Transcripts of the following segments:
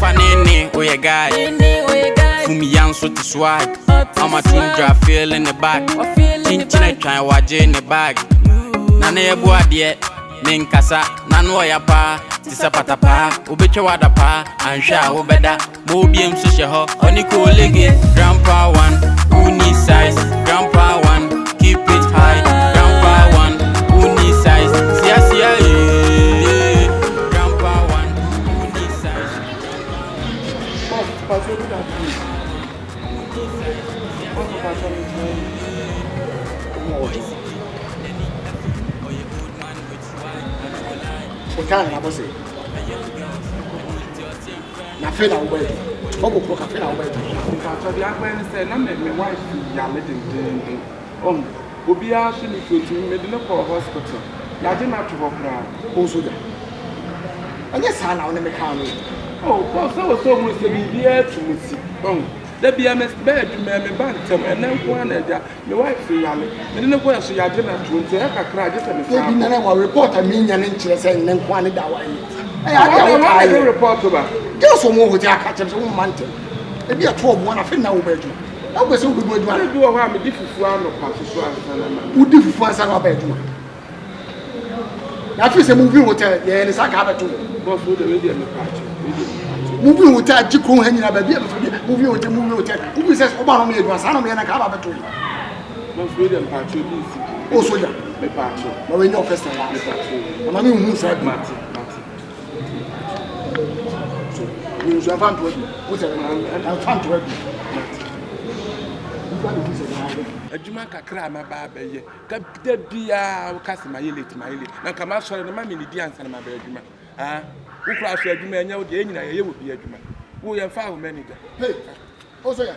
Fanini, oh yeah, guy. Fumi young so to swag. I'm a tundra feel in the back. Chinchina try watch in the bag. Nana ya boa die. Ninkasa, nano ya pa. Tisa patapa, ubeche wadapa. Ansha ubeda. Mobi msushe ho. Oniko legi. Grandpa one, who need size. Grandpa one, keep it high. Grandpa one, who need size. Siya, Grandpa one, who need size. Can't have say. Nothing away. Bobo Coca fell away. So the Aquarius said, "I'm my wife, Yalit, Obia should be put in medical hospital. Yajin out to walk around. Also, and yes, I now never can. Oh, so much to be here to see. There be a mess bed to me, bantam, and then one and my wife, Yalit. And then the question Yajin out to take a cry just and I never report a million inches and then one it away. I report about. Just some more with your catchers on mountain. Maybe a 12 one of now bedroom. That was so good. What do I have a different one of Pastor? Who did for our bedroom? That is a movie hotel, yeah, it's like a two. Both with the radio and the patch. Movie hotel, Jiku hanging up a bit, movie hotel, who says Obama made one son of me and a car to you. Both with them patch. Also, the patch. But we know first and last. And I mean, who said Martin. You have found to what's a found to a Jumaka cram my baby. Captain Bia, customer, you late my lady. Now come out for the mammy, the dance and my bedroom. Ah, who crash your Juma and you would be a Juma. Who are found manager. Hey, also,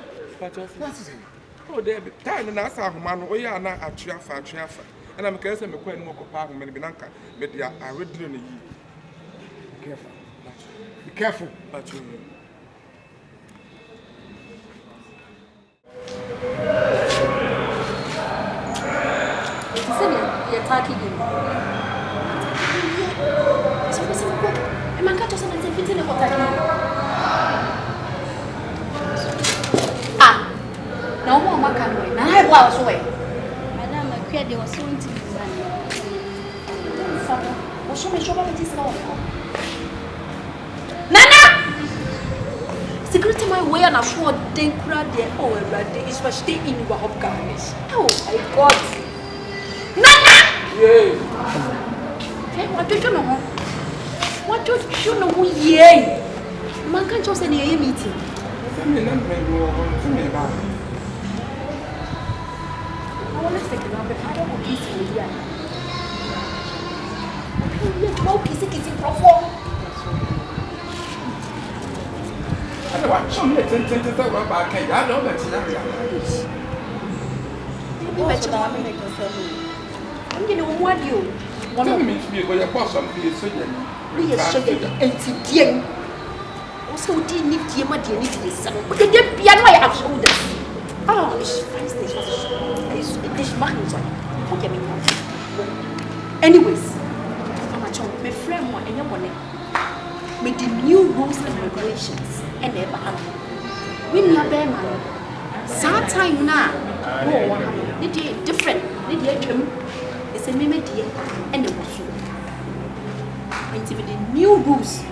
oh, there be time and I saw man, we are not at Triafa. And I'm guessing a quite more powerful than Binanca, but they are already careful. Be careful. But you. You're talking him. So, I'm going to catch us on the 15 of Ah, no more Macanway. Now I was away. Madame, I created there was so into the What's so much about this law? Nana! Security my way and I swore they crowd there. Oh, especially in the hop garnish. Oh, my God. Nana! Hey, what do you know? What do you know? Yay! Man can't just any meeting. I want to take a number. I don't want to kiss you here. How kissing perform? I don't want some little things that were back. I don't know that's not I'm going to warn you. One of me, your boss on the surgeon. We are sugar and also didn't need to my dear son. But the piano I have shoulders. Oh, this is anyways, my friend, and your money. With the new rules and regulations and their ban. We never bear money. Sad time now. Oh, it's different. It's a meme dear and the wasu. It's with the new rules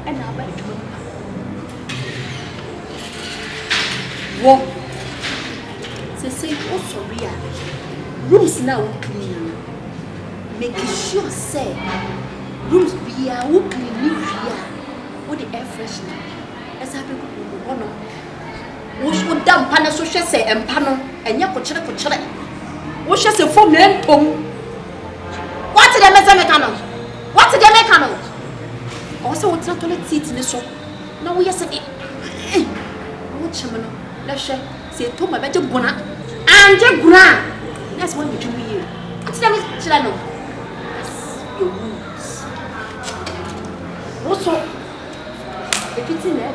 and our bedroom. Whoa. Say, oh, sorry. Rooms now clean. Making sure, say, rooms be a clean new here. With the air freshener. As I be good. Wash would dump panel so she say and panel and ya for children. Wash us a 4 million pong. What's the mechanic? What's the mechanic? Also, what's not toilet seats in the shop? No, we are saying, what chairman? Let's say, to my better guna and your grand. That's what we do here. What's the children? Your rules. Also, if it's in there,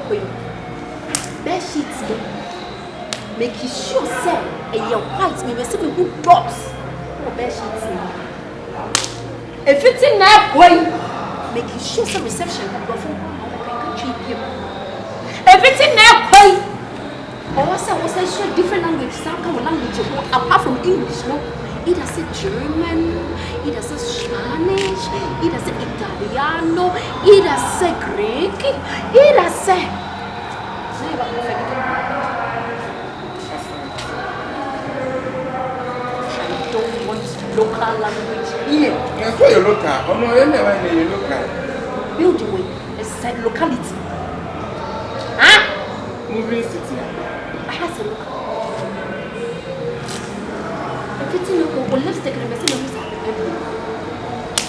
bed sheets, making sure, say, and your whites may be sitting good drops or bed sheets. If it's in that way, making sure some reception can go from country here. Everything now boy. Also was a different language, some kind of language apart from English, no? It has a German, it has a Spanish, it has a Italiano, it has a Greek, it has a I don't want local language here. That's why you look at. Oh no, you never look at. Build away, it's a locality. Huh? Moving city. I have to look. Everything look or lipstick and everything looks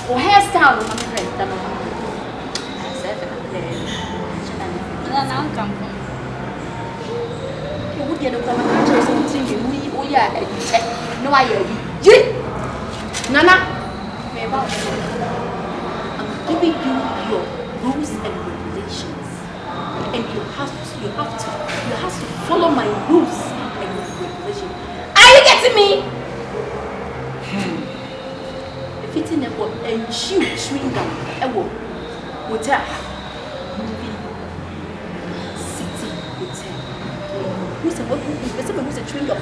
or hairstyle on my head. Now come from. You would get a woman catcher something you oh yeah, no I Nana, I'm giving you your rules and regulations. And you have to follow my rules and regulations. Are you getting me? If it's in a book and chewing gum, a walk, hotel, movie, city, hotel. Who's a chewing gum?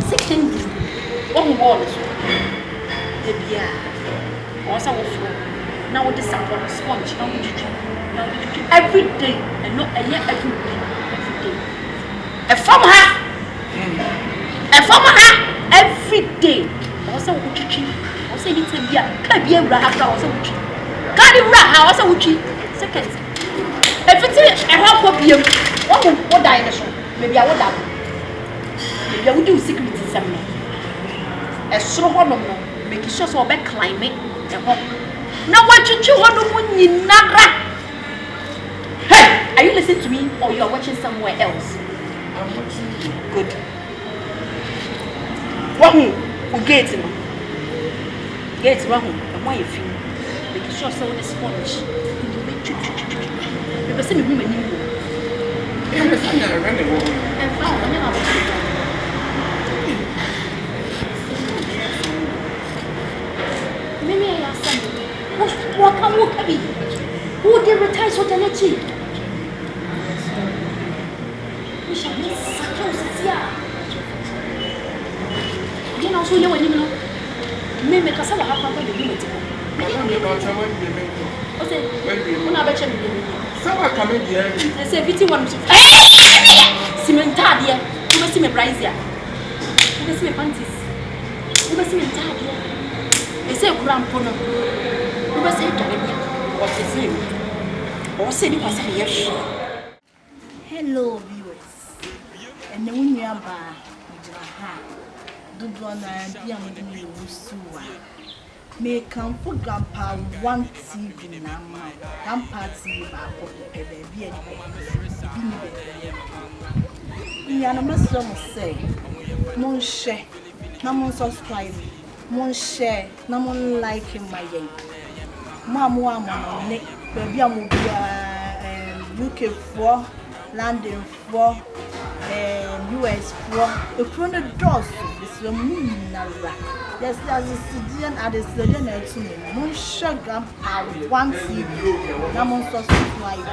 Secondly, one wall is the beer. Also, now with the sample sponge, every day, and not every day. A farmer every day. Also, also, it's a beer. Can't be a rat, also, can't be rat, also, second. If it's a half of beer, what dinosaur? Maybe I would have. Maybe I would do secret somewhere. A slow one, make sure so bad climate. Now, what you want to win in Nagra? Hey, are you listening to me or you are watching somewhere else? I'm watching you. Good. What who gets him? Gets wrong, and why you feel? Make sure so the sponge. You can see me women. And found Mimi, I asked them, what can we be? Who did retire so energy? We shall miss Sakosia. You know, so you know, Mimi, because I have to do it. Someone coming here. They say 51. Cementadia. You must see me brazier. You must see me panties. You must see me tadia. They say grandpa. You must say Gavin. What's his name? Or say it was yes. Hello, viewers. And the one you are by do Donna and Diamond Usua. May come for Grandpa 1 TV now. Grandpa TV about the baby and Yanamasom say, Mon share, no one subscribe, Mon share, no one like him, my young. Mamma, Nick, baby, I will be UK 4, London 4, US 4, the front of doors is the moon. Yes, there's a citizen at the stadium. Mon share Grandpa 1 TV, no one subscribe.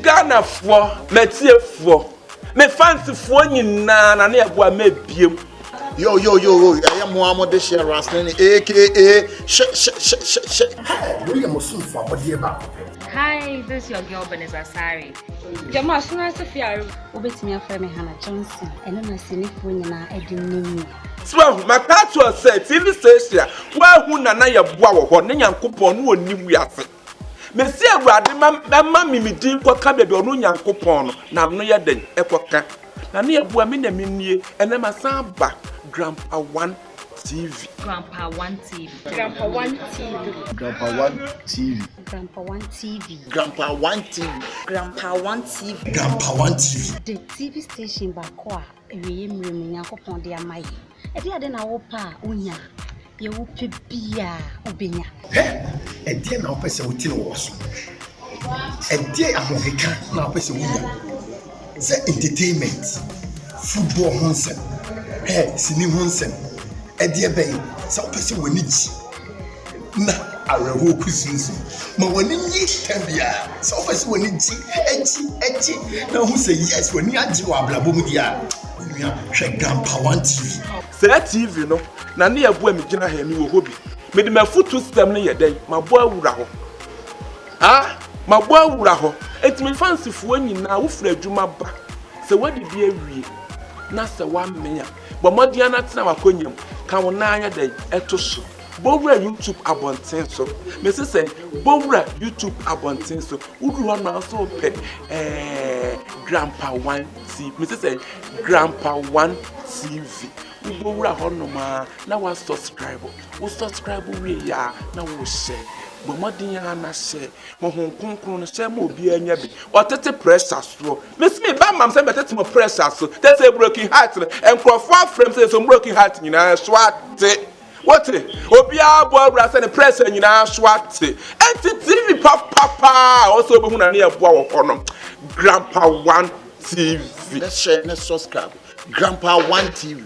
Ghana for, Metia for, me fancy for you na ne aboa me biem. Yo, I am Muhammad Deshia Rasnani, aka Hi, this is your girl Beneza Sari. Jama Suna Sofia, Obetimi afre me Hannah Johnson, and I'm a siniful na edum. So, my catcher said, TV station, where who na ya boa ho ne Nyankopon no oni wiase. Mesi awurade ma mimidi kwaka bebe onu Nyankopon no na no ye den ekoka. Na ne abua me na mennie ene masamba Grandpa 1 TV. Grandpa 1 TV. Grandpa 1 TV. Grandpa 1 TV. Grandpa 1 TV. Grandpa 1 TV. Grandpa 1 TV. Grandpa 1 TV. The TV station bakwa ewe mremu Nyankopon de amai. E de ade na wo pa onya. Ye wo pe bia obenya. E de na opese wuti no woso. E de ahokeka na opese wuya. Ze entertainment, football honsem. Sini honsem. E de be so opese wani ji. Na arewo kusunsu ma woni nyi tambia so ofasi woni ji eji na hu say yes woni agi wa ablabom dia nua hwe Grandpa 1 TV say TV no na ne yabu am gina ha mi wo hobi me de mafutu system ne yeden mabo awura ho mabo awura ho etimi fancy fo nyina wo fra adwuma ba se wadi bi awie na se wa mmenya bo modia na tena wakonyam ka wo na anya den etoso bowura YouTube abonten so me say bowura YouTube abonten so wudu na so pe Grandpa 1 TV me say Grandpa 1 TV bowura honoma na wa subscribe we ya na wo share bo modin na share mo honkonkron no share mo obi anya bi otete pressure so me ba mam say betete mo pressure so that's a broken heart and crofo frame say so broken heart nyina so ate what obi abo bra say the pressure nyina so ate TV papa also be hu na na eboa wo kono Grandpa 1 TV let's share, let's subscribe Grandpa 1 TV.